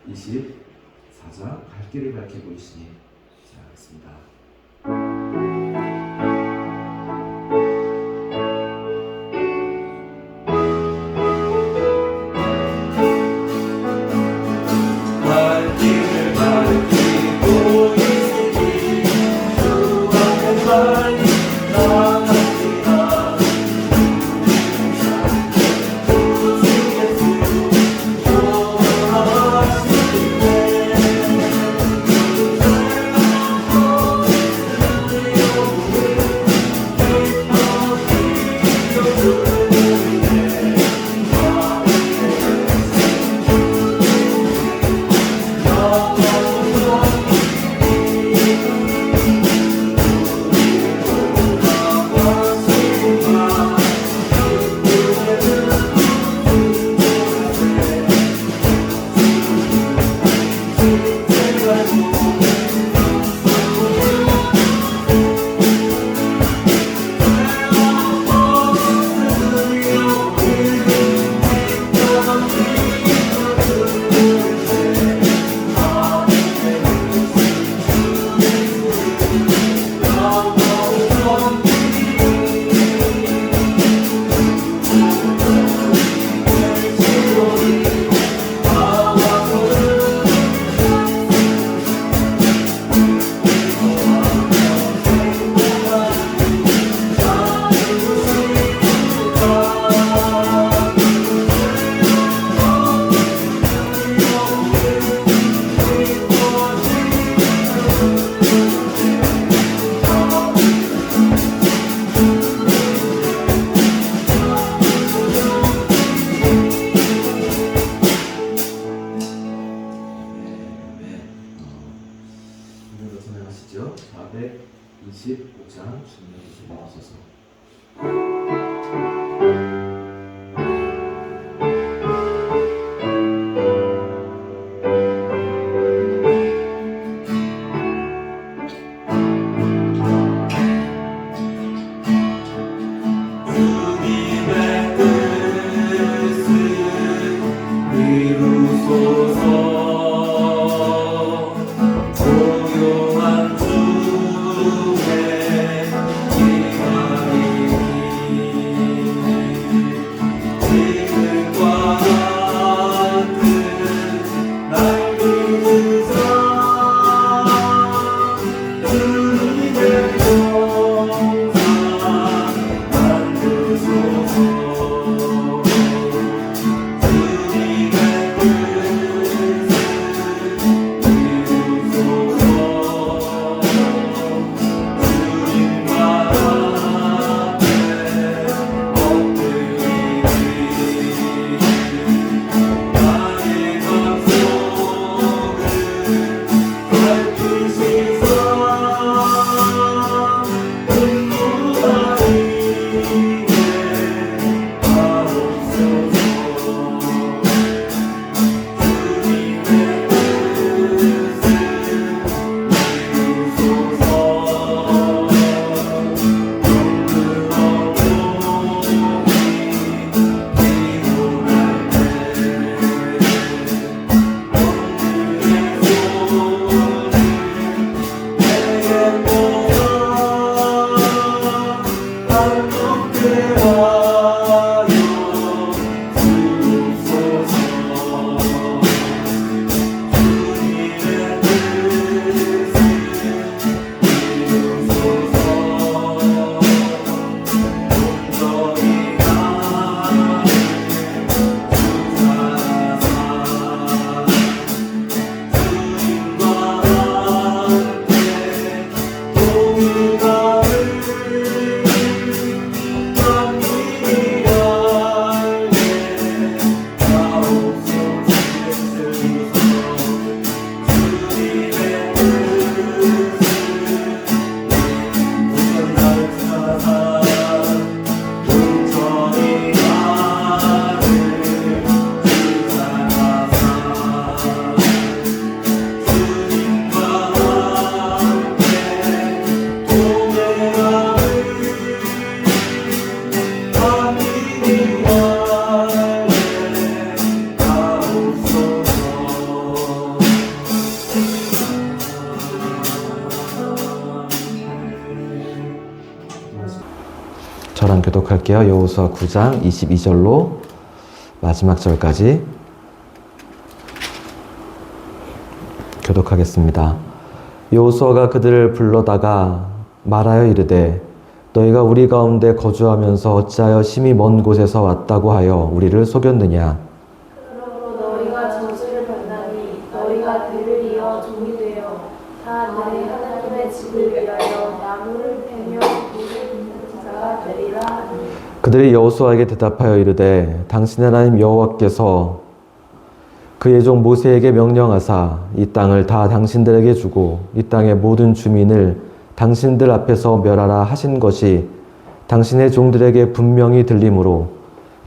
24장 갈 길을 밝히 보이시니. 자, 하겠습니다. 오늘도 선행하시죠. 425장 주님께서 읽으셔서. 교독할게요. 여호수아 9장 22절로 마지막 절까지 교독하겠습니다. 여호수아가 그들을 불러다가 말하여 이르되 너희가 우리 가운데 거주하면서 어찌하여 심히 먼 곳에서 왔다고 하여 우리를 속였느냐. 그러므로 너희가 저주를 받나니 너희가 들을 이어 종이 되어 다 너희 하나님의 집을 위하여 나무를 베며 돌을 빚는 자가 되리라 하니. 그들이 여호수아에게 대답하여 이르되 당신의 하나님 여호와께서 그의 종 모세에게 명령하사 이 땅을 다 당신들에게 주고 이 땅의 모든 주민을 당신들 앞에서 멸하라 하신 것이 당신의 종들에게 분명히 들리므로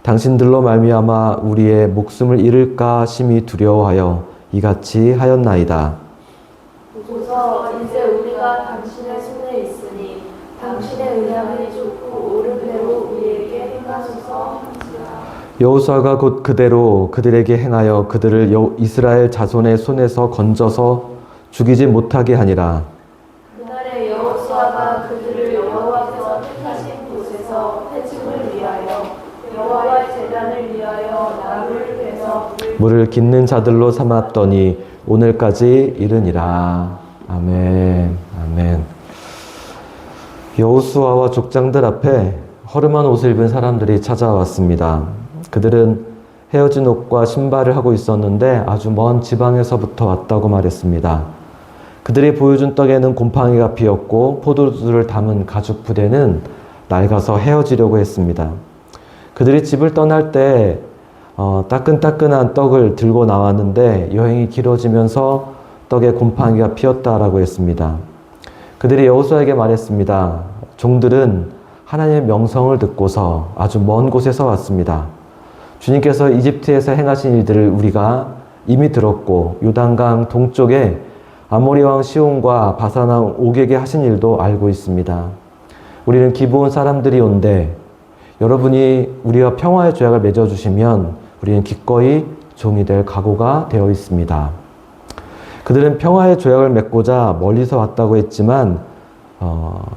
당신들로 말미암아 우리의 목숨을 잃을까 심히 두려워하여 이같이 하였나이다. 보소서 이제 우리가 당신의 손에 있으니 당신의 의향이 좋고 옳은 대로 우리에게 행하소서 한지라. 여호수아가 곧 그대로 그들에게 행하여 그들을 이스라엘 자손의 손에서 건져서 죽이지 못하게 하니라. 그날에 여호수아가 그들을 여호와께서 택하신 곳에서 회중을 위하여 여호와의 제단을 위하여 나무를 베서 물을 깃는 자들로 삼았더니 오늘까지 이르니라. 아멘. 아멘. 여호수아와 족장들 앞에 허름한 옷을 입은 사람들이 찾아왔습니다. 그들은 헤어진 옷과 신발을 하고 있었는데 아주 먼 지방에서부터 왔다고 말했습니다. 그들이 보여준 떡에는 곰팡이가 피었고 포도주를 담은 가죽 부대는 낡아서 헤어지려고 했습니다. 그들이 집을 떠날 때 따끈따끈한 떡을 들고 나왔는데 여행이 길어지면서 떡에 곰팡이가 피었다라고 했습니다. 그들이 여호수아에게 말했습니다. 종들은 하나님의 명성을 듣고서 아주 먼 곳에서 왔습니다. 주님께서 이집트에서 행하신 일들을 우리가 이미 들었고 요단강 동쪽에 아모리 왕 시온과 바산 왕 옥에게 하신 일도 알고 있습니다. 우리는 기브온 사람들이 온데 여러분이 우리와 평화의 조약을 맺어주시면 우리는 기꺼이 종이 될 각오가 되어 있습니다. 그들은 평화의 조약을 맺고자 멀리서 왔다고 했지만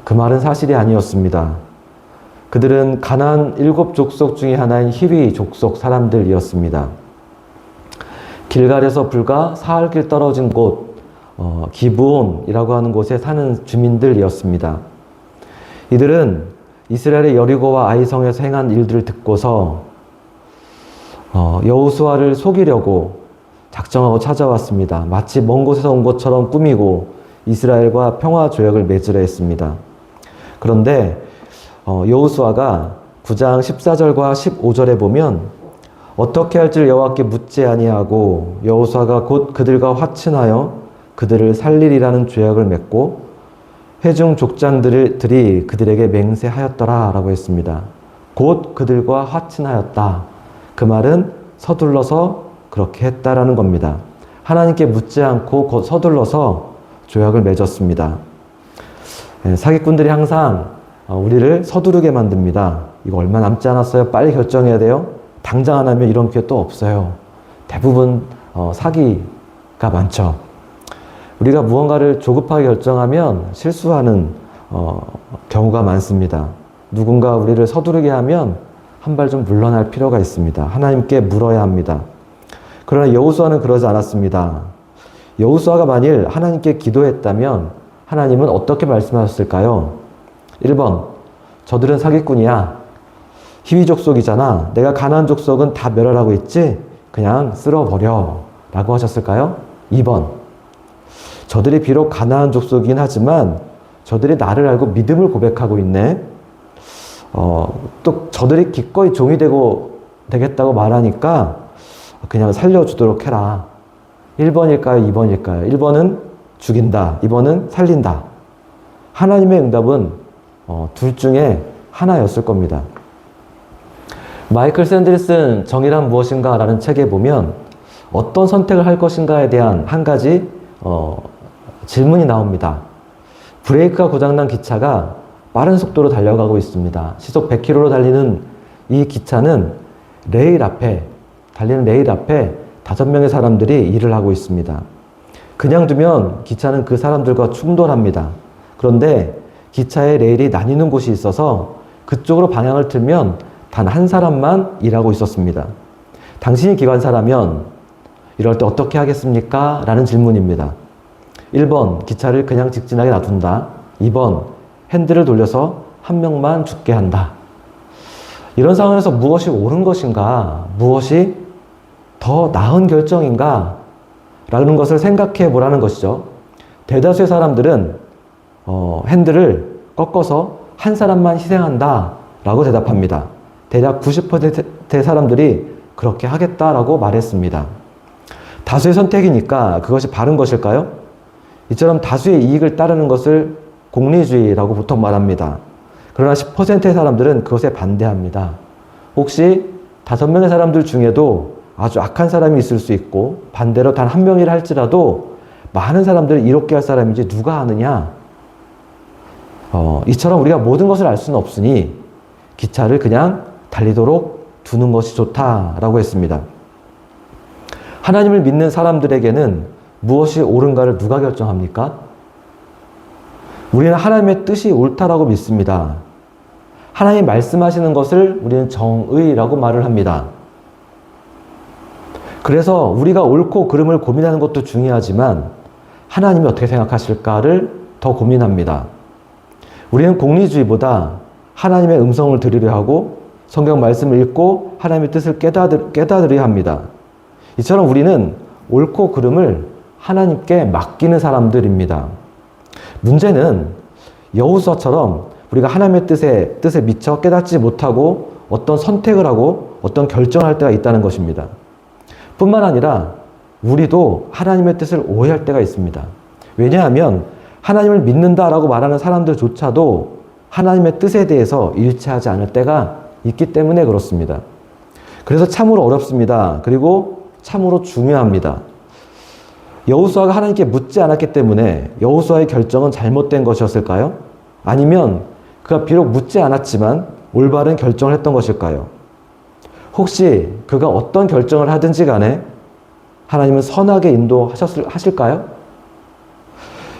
그 말은 사실이 아니었습니다. 그들은 가나안 7족속 중에 하나인 히위 족속 사람들이었습니다. 길갈에서 불과 사흘길 떨어진 곳 기브온이라고 하는 곳에 사는 주민들이었습니다. 이들은 이스라엘의 여리고와 아이성에서 행한 일들을 듣고서 여호수아를 속이려고 작정하고 찾아왔습니다. 마치 먼 곳에서 온 것처럼 꾸미고 이스라엘과 평화 조약을 맺으려 했습니다. 그런데 여호수아가 9장 14절과 15절에 보면 어떻게 할지를 여호와께 묻지 아니하고 여호수아가 곧 그들과 화친하여 그들을 살리리라는 조약을 맺고 회중 족장들이 그들에게 맹세하였더라 라고 했습니다. 곧 그들과 화친하였다. 그 말은 서둘러서 그렇게 했다라는 겁니다. 하나님께 묻지 않고 서둘러서 조약을 맺었습니다. 사기꾼들이 항상 우리를 서두르게 만듭니다. 이거 얼마 남지 않았어요? 빨리 결정해야 돼요? 당장 안 하면 이런 기회 또 없어요. 대부분 사기가 많죠. 우리가 무언가를 조급하게 결정하면 실수하는 경우가 많습니다. 누군가 우리를 서두르게 하면 한 발 좀 물러날 필요가 있습니다. 하나님께 물어야 합니다. 그러나 여호수아는 그러지 않았습니다. 여호수아가 만일 하나님께 기도했다면 하나님은 어떻게 말씀하셨을까요? 1번, 저들은 사기꾼이야. 히위 족속이잖아. 내가 가나안 족속은 다 멸하라고 했지? 그냥 쓸어버려 라고 하셨을까요? 2번, 저들이 비록 가나안 족속이긴 하지만 저들이 나를 알고 믿음을 고백하고 있네. 또 저들이 기꺼이 종이 되겠다고 말하니까 그냥 살려주도록 해라. 1번일까요? 2번일까요? 1번은 죽인다. 2번은 살린다. 하나님의 응답은 둘 중에 하나였을 겁니다. 마이클 샌들슨 정의란 무엇인가 라는 책에 보면 어떤 선택을 할 것인가에 대한 한 가지 질문이 나옵니다. 브레이크가 고장난 기차가 빠른 속도로 달려가고 있습니다. 시속 100km로 달리는 이 기차는 달리는 레일 앞에 5명의 사람들이 일을 하고 있습니다. 그냥 두면 기차는 그 사람들과 충돌합니다. 그런데 기차의 레일이 나뉘는 곳이 있어서 그쪽으로 방향을 틀면 단 한 사람만 일하고 있었습니다. 당신이 기관사라면 이럴 때 어떻게 하겠습니까? 라는 질문입니다. 1번, 기차를 그냥 직진하게 놔둔다. 2번, 핸들을 돌려서 한 명만 죽게 한다. 이런 상황에서 무엇이 옳은 것인가? 무엇이 더 나은 결정인가? 라는 것을 생각해 보라는 것이죠. 대다수의 사람들은 핸들을 꺾어서 한 사람만 희생한다 라고 대답합니다. 대략 90%의 사람들이 그렇게 하겠다라고 말했습니다. 다수의 선택이니까 그것이 바른 것일까요? 이처럼 다수의 이익을 따르는 것을 공리주의라고 보통 말합니다. 그러나 10%의 사람들은 그것에 반대합니다. 혹시 5명의 사람들 중에도 아주 악한 사람이 있을 수 있고 반대로 단 한 명이라 할지라도 많은 사람들을 이롭게 할 사람인지 누가 아느냐? 이처럼 우리가 모든 것을 알 수는 없으니 기차를 그냥 달리도록 두는 것이 좋다라고 했습니다. 하나님을 믿는 사람들에게는 무엇이 옳은가를 누가 결정합니까? 우리는 하나님의 뜻이 옳다라고 믿습니다. 하나님 말씀하시는 것을 우리는 정의라고 말을 합니다. 그래서 우리가 옳고 그름을 고민하는 것도 중요하지만 하나님이 어떻게 생각하실까를 더 고민합니다. 우리는 공리주의보다 하나님의 음성을 들으려 하고 성경 말씀을 읽고 하나님의 뜻을 깨달으려 합니다. 이처럼 우리는 옳고 그름을 하나님께 맡기는 사람들입니다. 문제는 여호수아처럼 우리가 하나님의 뜻에 미처 깨닫지 못하고 어떤 선택을 하고 어떤 결정을 할 때가 있다는 것입니다. 뿐만 아니라 우리도 하나님의 뜻을 오해할 때가 있습니다. 왜냐하면 하나님을 믿는다라고 말하는 사람들조차도 하나님의 뜻에 대해서 일치하지 않을 때가 있기 때문에 그렇습니다. 그래서 참으로 어렵습니다. 그리고 참으로 중요합니다. 여호수아가 하나님께 묻지 않았기 때문에 여호수아의 결정은 잘못된 것이었을까요? 아니면 그가 비록 묻지 않았지만 올바른 결정을 했던 것일까요? 혹시 그가 어떤 결정을 하든지 간에 하나님은 선하게 인도하실까요?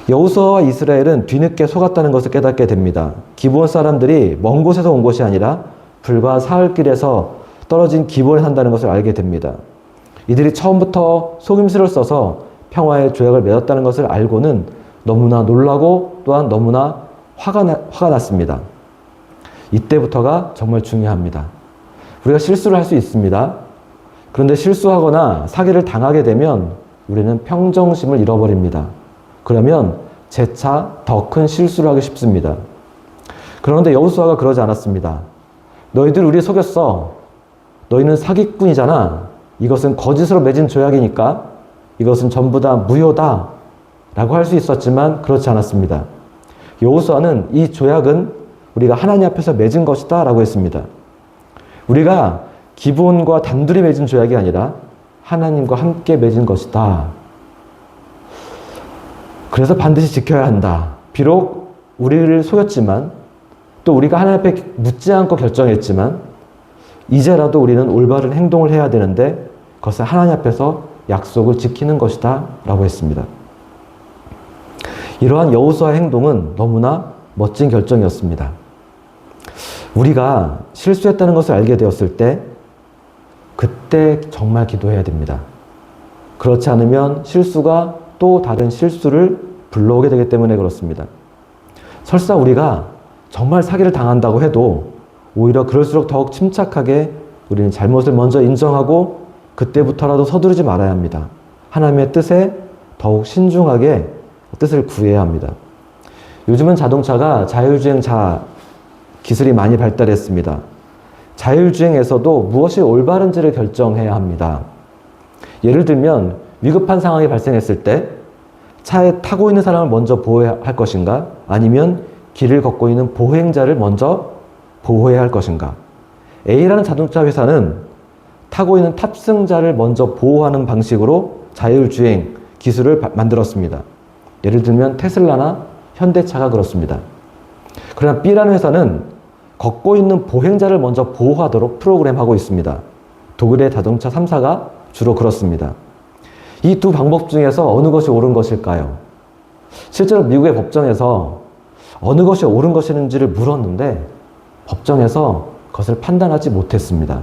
여호수아와 이스라엘은 뒤늦게 속았다는 것을 깨닫게 됩니다. 기브온 사람들이 먼 곳에서 온 것이 아니라 불과 사흘길에서 떨어진 기브온에 산다는 것을 알게 됩니다. 이들이 처음부터 속임수를 써서 평화의 조약을 맺었다는 것을 알고는 너무나 놀라고 또한 너무나 화가 났습니다. 이때부터가 정말 중요합니다. 우리가 실수를 할 수 있습니다. 그런데 실수하거나 사기를 당하게 되면 우리는 평정심을 잃어버립니다. 그러면 재차 더 큰 실수를 하기 쉽습니다. 그런데 여호수아가 그러지 않았습니다. 너희들 우리 속였어. 너희는 사기꾼이잖아. 이것은 거짓으로 맺은 조약이니까 이것은 전부 다 무효다 라고 할 수 있었지만 그렇지 않았습니다. 여호수아는 이 조약은 우리가 하나님 앞에서 맺은 것이다 라고 했습니다. 우리가 기브온과 단둘이 맺은 조약이 아니라 하나님과 함께 맺은 것이다. 그래서 반드시 지켜야 한다. 비록 우리를 속였지만 또 우리가 하나님 앞에 묻지 않고 결정했지만 이제라도 우리는 올바른 행동을 해야 되는데 그것을 하나님 앞에서 약속을 지키는 것이다 라고 했습니다. 이러한 여호수아의 행동은 너무나 멋진 결정이었습니다. 우리가 실수했다는 것을 알게 되었을 때 그때 정말 기도해야 됩니다. 그렇지 않으면 실수가 또 다른 실수를 불러오게 되기 때문에 그렇습니다. 설사 우리가 정말 사기를 당한다고 해도 오히려 그럴수록 더욱 침착하게 우리는 잘못을 먼저 인정하고 그때부터라도 서두르지 말아야 합니다. 하나님의 뜻에 더욱 신중하게 뜻을 구해야 합니다. 요즘은 자동차가 자율주행차 기술이 많이 발달했습니다. 자율주행에서도 무엇이 올바른지를 결정해야 합니다. 예를 들면 위급한 상황이 발생했을 때 차에 타고 있는 사람을 먼저 보호해야 할 것인가? 아니면 길을 걷고 있는 보행자를 먼저 보호해야 할 것인가? A라는 자동차 회사는 타고 있는 탑승자를 먼저 보호하는 방식으로 자율주행 기술을 만들었습니다. 예를 들면 테슬라나 현대차가 그렇습니다. 그러나 B라는 회사는 걷고 있는 보행자를 먼저 보호하도록 프로그램하고 있습니다. 독일의 자동차 3사가 주로 그렇습니다. 이 두 방법 중에서 어느 것이 옳은 것일까요? 실제로 미국의 법정에서 어느 것이 옳은 것인지를 물었는데 법정에서 그것을 판단하지 못했습니다.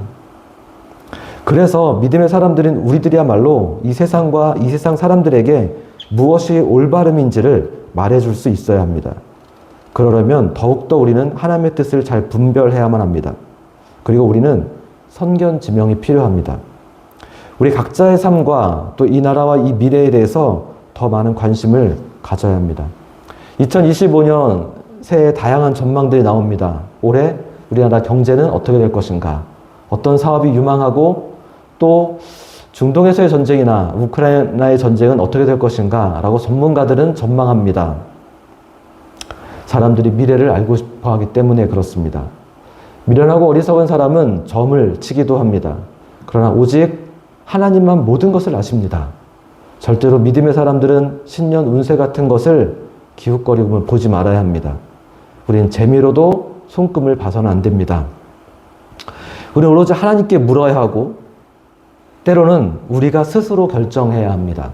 그래서 믿음의 사람들인 우리들이야말로 이 세상과 이 세상 사람들에게 무엇이 올바름인지를 말해줄 수 있어야 합니다. 그러려면 더욱더 우리는 하나님의 뜻을 잘 분별해야만 합니다. 그리고 우리는 선견지명이 필요합니다. 우리 각자의 삶과 또 이 나라와 이 미래에 대해서 더 많은 관심을 가져야 합니다. 2025년 새해 다양한 전망들이 나옵니다. 올해 우리나라 경제는 어떻게 될 것인가? 어떤 사업이 유망하고 또 중동에서의 전쟁이나 우크라이나의 전쟁은 어떻게 될 것인가? 라고 전문가들은 전망합니다. 사람들이 미래를 알고 싶어 하기 때문에 그렇습니다. 미련하고 어리석은 사람은 점을 치기도 합니다. 그러나 오직 하나님만 모든 것을 아십니다. 절대로 믿음의 사람들은 신년 운세 같은 것을 기웃거리고 보지 말아야 합니다. 우리는 재미로도 손금을 봐서는 안 됩니다. 우리는 오로지 하나님께 물어야 하고 때로는 우리가 스스로 결정해야 합니다.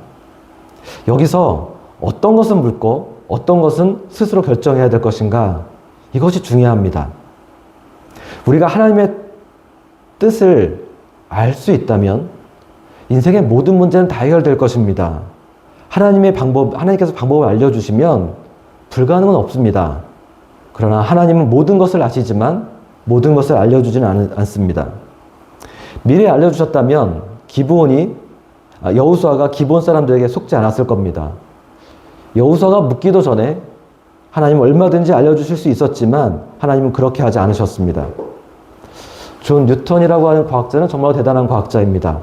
여기서 어떤 것은 묻고 어떤 것은 스스로 결정해야 될 것인가, 이것이 중요합니다. 우리가 하나님의 뜻을 알 수 있다면 인생의 모든 문제는 다 해결될 것입니다. 하나님께서 방법을 알려주시면 불가능은 없습니다. 그러나 하나님은 모든 것을 아시지만 모든 것을 알려주지는 않습니다. 미래에 알려주셨다면 여호수아가 기브온 사람들에게 속지 않았을 겁니다. 여호수아가 묻기도 전에 하나님은 얼마든지 알려주실 수 있었지만 하나님은 그렇게 하지 않으셨습니다. 존 뉴턴이라고 하는 과학자는 정말 대단한 과학자입니다.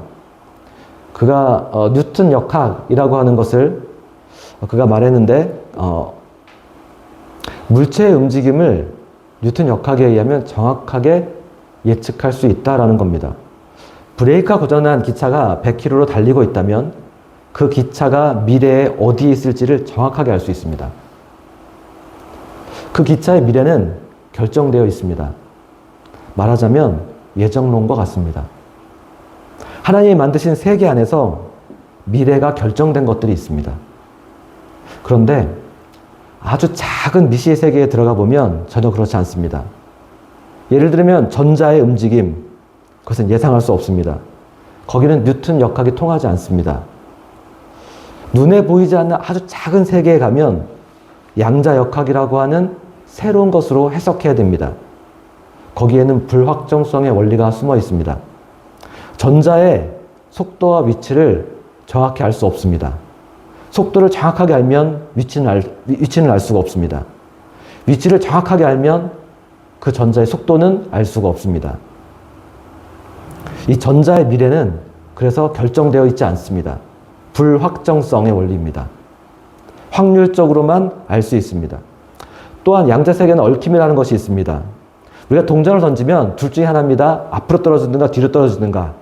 그가 뉴턴 역학이라고 하는 것을 그가 말했는데 물체의 움직임을 뉴턴 역학에 의하면 정확하게 예측할 수 있다라는 겁니다. 브레이크가 고장난 기차가 100km로 달리고 있다면 그 기차가 미래에 어디에 있을지를 정확하게 알 수 있습니다. 그 기차의 미래는 결정되어 있습니다. 말하자면 예정론과 같습니다. 하나님이 만드신 세계 안에서 미래가 결정된 것들이 있습니다. 그런데 아주 작은 미시의 세계에 들어가 보면 전혀 그렇지 않습니다. 예를 들면 전자의 움직임, 그것은 예상할 수 없습니다. 거기는 뉴턴 역학이 통하지 않습니다. 눈에 보이지 않는 아주 작은 세계에 가면 양자 역학이라고 하는 새로운 것으로 해석해야 됩니다. 거기에는 불확정성의 원리가 숨어 있습니다. 전자의 속도와 위치를 정확히 알 수 없습니다. 속도를 정확하게 알면 위치는 알 수가 없습니다. 위치를 정확하게 알면 그 전자의 속도는 알 수가 없습니다. 이 전자의 미래는 그래서 결정되어 있지 않습니다. 불확정성의 원리입니다. 확률적으로만 알 수 있습니다. 또한 양자세계는 얽힘이라는 것이 있습니다. 우리가 동전을 던지면 둘 중에 하나입니다. 앞으로 떨어지든가 뒤로 떨어지든가.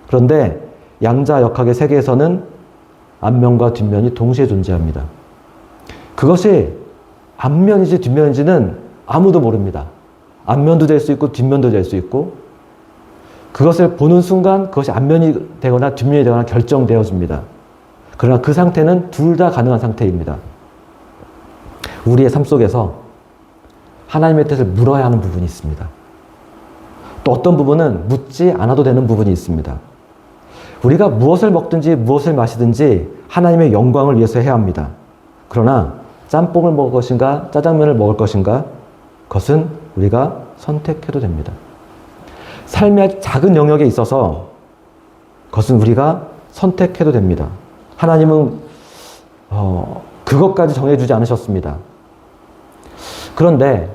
그런데 양자 역학의 세계에서는 앞면과 뒷면이 동시에 존재합니다. 그것이 앞면인지 뒷면인지는 아무도 모릅니다. 앞면도 될 수 있고 뒷면도 될 수 있고, 그것을 보는 순간 그것이 앞면이 되거나 뒷면이 되거나 결정되어집니다. 그러나 그 상태는 둘 다 가능한 상태입니다. 우리의 삶 속에서 하나님의 뜻을 물어야 하는 부분이 있습니다. 또 어떤 부분은 묻지 않아도 되는 부분이 있습니다. 우리가 무엇을 먹든지 무엇을 마시든지 하나님의 영광을 위해서 해야 합니다. 그러나 짬뽕을 먹을 것인가 짜장면을 먹을 것인가, 그것은 우리가 선택해도 됩니다. 삶의 작은 영역에 있어서 그것은 우리가 선택해도 됩니다. 하나님은 그것까지 정해주지 않으셨습니다. 그런데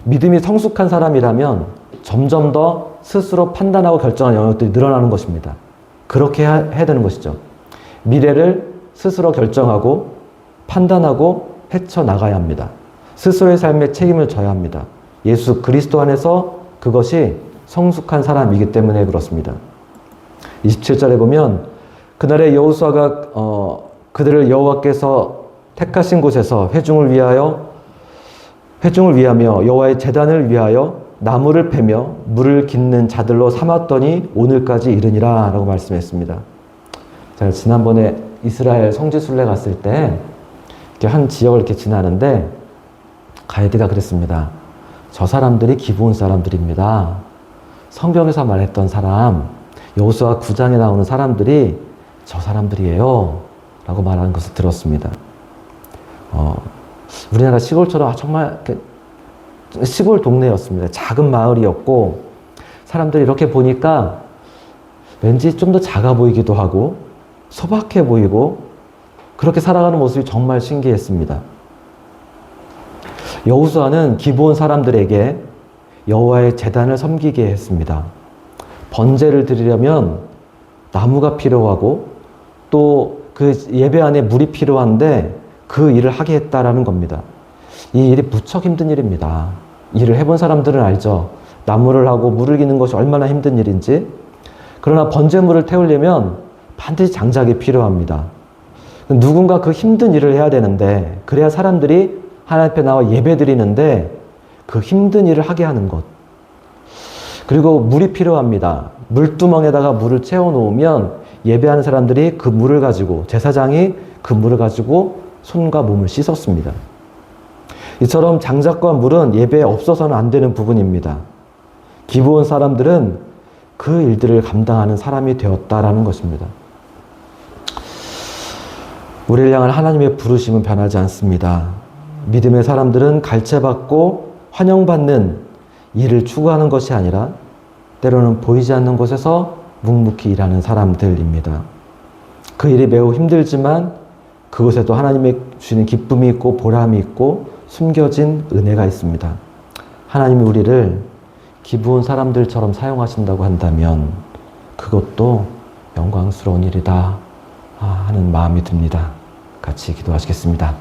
믿음이 성숙한 사람이라면 점점 더 스스로 판단하고 결정하는 영역들이 늘어나는 것입니다. 그렇게 해야 되는 것이죠. 미래를 스스로 결정하고 판단하고 헤쳐나가야 합니다. 스스로의 삶에 책임을 져야 합니다. 예수 그리스도 안에서 그것이 성숙한 사람이기 때문에 그렇습니다. 27절에 보면 그날에 여호수아가 그들을 여호와께서 택하신 곳에서 회중을 위하며 여호와의 제단을 위하여 나무를 패며 물을 깃는 자들로 삼았더니 오늘까지 이르니라 라고 말씀했습니다. 제가 지난번에 이스라엘 성지순례 갔을 때 이렇게 한 지역을 이렇게 지나는데 가이드가 그랬습니다. 저 사람들이 기브온 사람들입니다. 성경에서 말했던 사람, 여호수아 9장에 나오는 사람들이 저 사람들이에요. 라고 말하는 것을 들었습니다. 우리나라 시골처럼 정말 시골 동네였습니다. 작은 마을이었고, 사람들이 이렇게 보니까 왠지 좀 더 작아 보이기도 하고, 소박해 보이고, 그렇게 살아가는 모습이 정말 신기했습니다. 여호수아는 기브온 사람들에게 여호와의 제단을 섬기게 했습니다. 번제를 드리려면 나무가 필요하고 또 그 예배 안에 물이 필요한데 그 일을 하게 했다라는 겁니다. 이 일이 무척 힘든 일입니다. 일을 해본 사람들은 알죠. 나무를 하고 물을 기는 것이 얼마나 힘든 일인지. 그러나 번제물을 태우려면 반드시 장작이 필요합니다. 누군가 그 힘든 일을 해야 되는데, 그래야 사람들이 하나님 앞에 나와 예배 드리는데 그 힘든 일을 하게 하는 것. 그리고 물이 필요합니다. 물두멍에다가 물을 채워 놓으면 예배하는 사람들이 그 물을 가지고, 제사장이 그 물을 가지고 손과 몸을 씻었습니다. 이처럼 장작과 물은 예배에 없어서는 안 되는 부분입니다. 기브온 사람들은 그 일들을 감당하는 사람이 되었다라는 것입니다. 우리를 향한 하나님의 부르심은 변하지 않습니다. 믿음의 사람들은 갈채받고 환영받는 일을 추구하는 것이 아니라 때로는 보이지 않는 곳에서 묵묵히 일하는 사람들입니다. 그 일이 매우 힘들지만 그곳에도 하나님의 주시는 기쁨이 있고 보람이 있고 숨겨진 은혜가 있습니다. 하나님이 우리를 기브온 사람들처럼 사용하신다고 한다면 그것도 영광스러운 일이다 하는 마음이 듭니다. 같이 기도하시겠습니다.